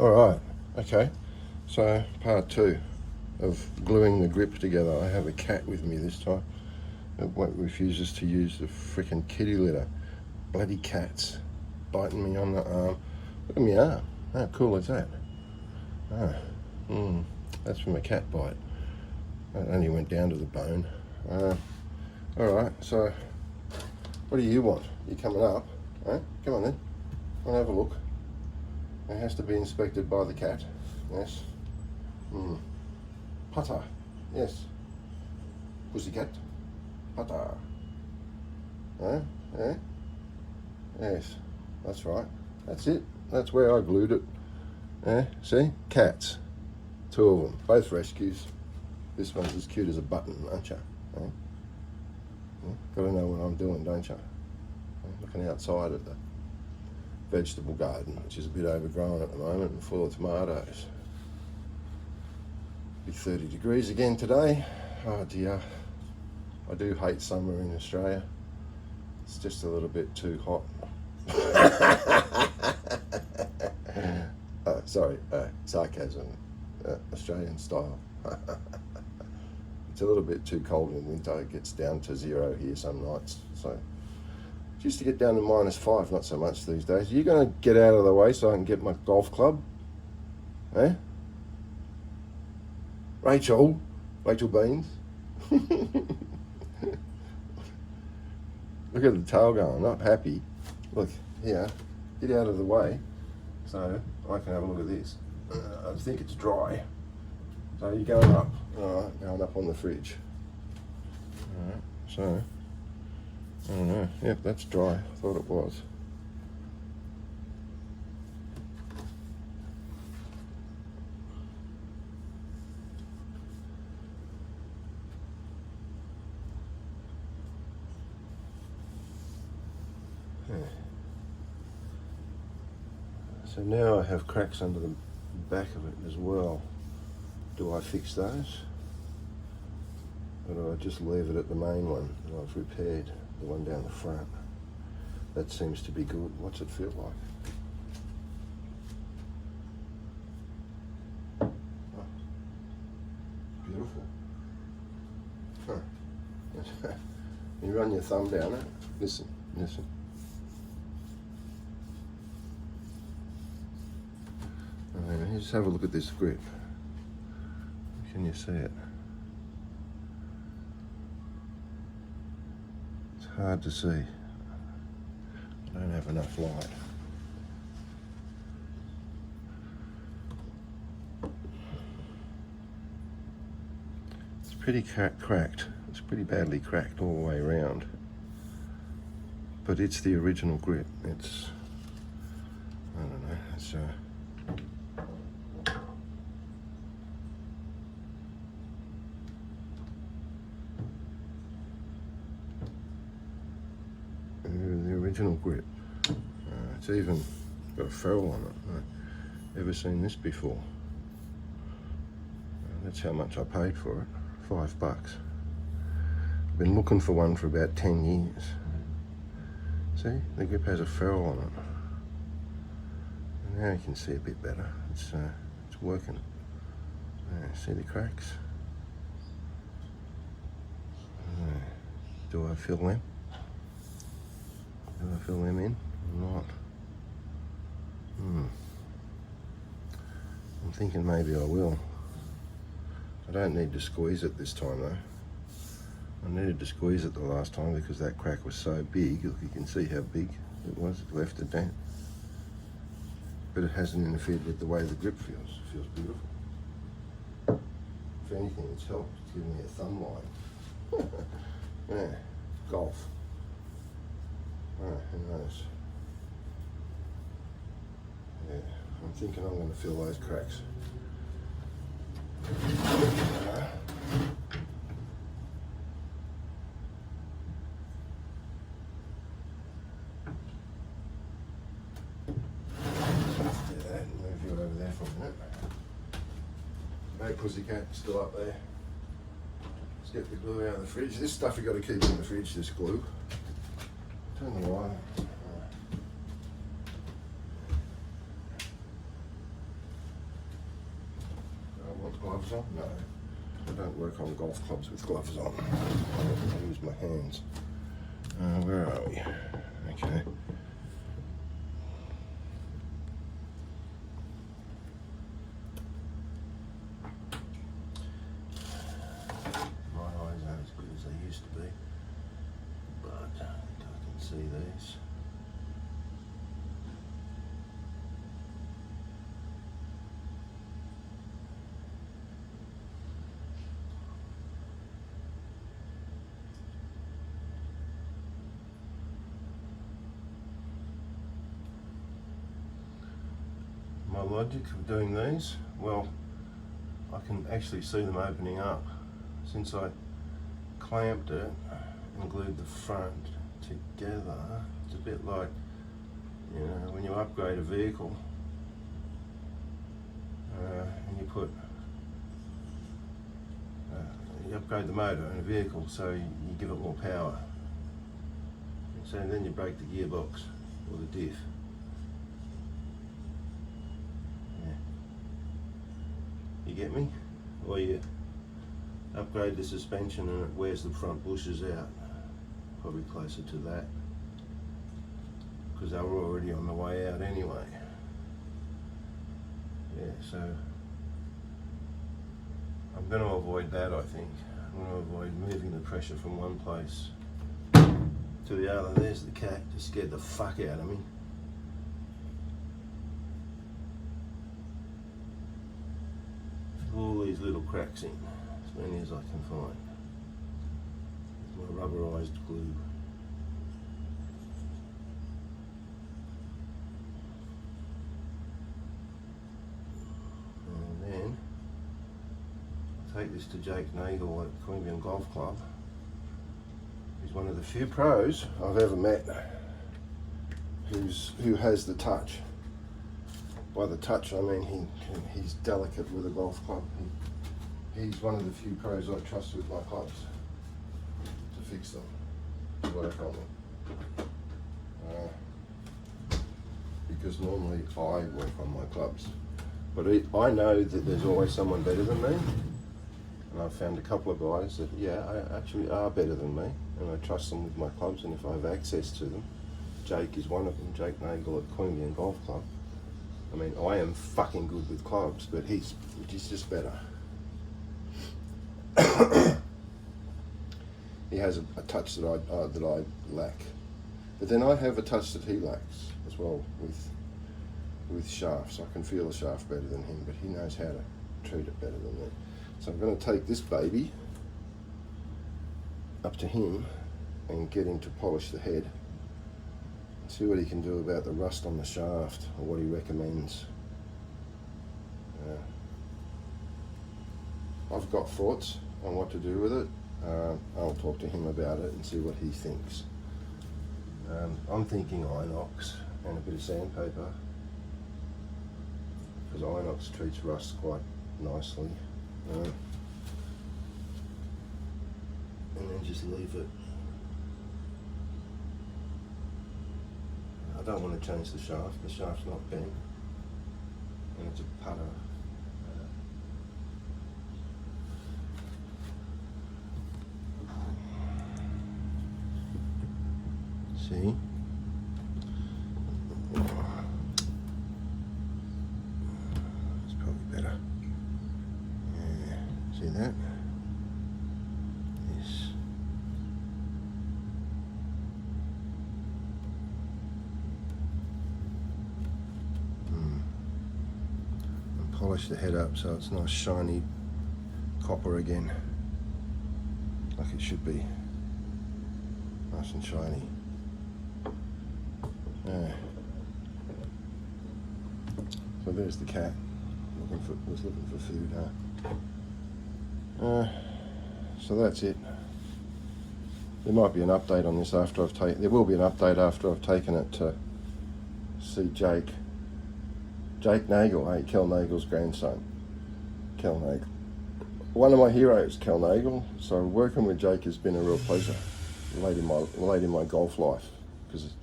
Alright, okay, so part 2 of gluing the grip together. I have a cat with me this time. It refuses to use the freaking kitty litter. Bloody cats biting me on the arm. Look at me arm. How cool is that? That's from a cat bite. That only went down to the bone. Alright, so what do you want? You coming up? Come on then. Wanna have a look? It has to be inspected by the cat. Yes. Putter. Yes. Pussycat. Putter. Yeah. Yes. That's right. That's it. That's where I glued it. Yeah. See? Cats. 2 of them. Both rescues. This one's as cute as a button, aren't you? Gotta know what I'm doing, don't you? Looking outside at the vegetable garden, which is a bit overgrown at the moment and full of tomatoes. Be 30 degrees again today. Oh dear. I do hate summer in Australia. It's just a little bit too hot. Sorry, sarcasm. Australian style. It's a little bit too cold in winter. It gets down to 0 here some nights. So it used to get down to -5, not so much these days. Are you going to get out of the way so I can get my golf club? Rachel Beans. Look at the tail going, not happy. Look, here, get out of the way so I can have a look at this. I think it's dry. So you're going up. Alright, going up on the fridge. Alright, so, I don't know. Yep, that's dry. I thought it was. So now I have cracks under the back of it as well. Do I fix those? Or do I just leave it at the main one that I've repaired, the one down the front? That seems to be good. What's it feel like? Oh, beautiful. You run your thumb down it. Listen. Just have a look at this grip. Can you see it? It's hard to see. I don't have enough light. It's pretty cracked. It's pretty badly cracked all the way around. But it's the original grip. It's, I don't know, it's the original grip. It's even got a ferrule on it. I've never seen this before. That's how much I paid for it. $5. I've been looking for one for about 10 years. See, the grip has a ferrule on it. And now you can see a bit better. It's working. See the cracks? Do I fill them? Do I fill them in or not? I'm thinking maybe I will. I don't need to squeeze it this time though. I needed to squeeze it the last time because that crack was so big. Look, you can see how big it was. It left a dent. But it hasn't interfered with the way the grip feels. It feels beautiful. If anything, it's helped. It's given me a thumb line. Yeah, golf. Who knows? Yeah, I'm thinking I'm going to fill those cracks. Move you over there for a minute. Hey, pussycat, still up there. Let's get the glue out of the fridge. This stuff you got to keep in the fridge, this glue. Turn the light. gloves on? No, I don't work on golf clubs with gloves on. I use my hands. Where are we? Okay. My eyes aren't as good as they used to be, but I think I can see these. My logic of doing these, well, I can actually see them opening up. Since I clamped it and glued the front together, it's a bit like, you know, when you upgrade a vehicle and you upgrade the motor in a vehicle, so you give it more power. So then you break the gearbox or the diff. You get me? Or you upgrade the suspension and it wears the front bushes out. Probably closer to that, because they were already on the way out anyway. Yeah, so I'm going to avoid that, I think. I'm going to avoid moving the pressure from one place to the other. There's the cat, just scared the fuck out of me. All these little cracks in, as many as I can find. With my rubberized glue. And then I take this to Jake Nagel at Queanbeyan Golf Club. He's one of the few pros I've ever met who has the touch. By the touch, I mean he's delicate with a golf club. He's one of the few pros I trust with my clubs to fix them, to work on them. Because normally I work on my clubs. But I know that there's always someone better than me. And I've found a couple of guys that, yeah, actually are better than me. And I trust them with my clubs, and if I have access to them. Jake is one of them, Jake Nagel at Queanbeyan Golf Club. I mean, I am fucking good with clubs, but he's just better. He has a touch that I lack, but then I have a touch that he lacks as well with shafts. I can feel the shaft better than him, but he knows how to treat it better than me. So I'm going to take this baby up to him and get him to polish the head. See what he can do about the rust on the shaft, or what he recommends. I've got thoughts on what to do with it. I'll talk to him about it and see what he thinks. I'm thinking inox and a bit of sandpaper, because inox treats rust quite nicely. And then just leave it. I don't want to change the shaft. The shaft's not bent, and it's a putter. See? It's probably better. Yeah. See that? Yes. Polish the head up so it's nice shiny copper again, like it should be, nice and shiny. So there's the cat, was looking for food, huh? So that's it. There might be an update on this after I've taken. There will be an update after I've taken it to see Jake Nagel, hey, Kel Nagel's grandson. Kel Nagel. One of my heroes, Kel Nagel. So working with Jake has been a real pleasure late in my golf life. Because,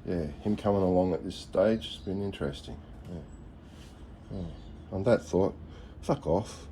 yeah, him coming along at this stage has been interesting. Yeah. On that thought, Fuck off.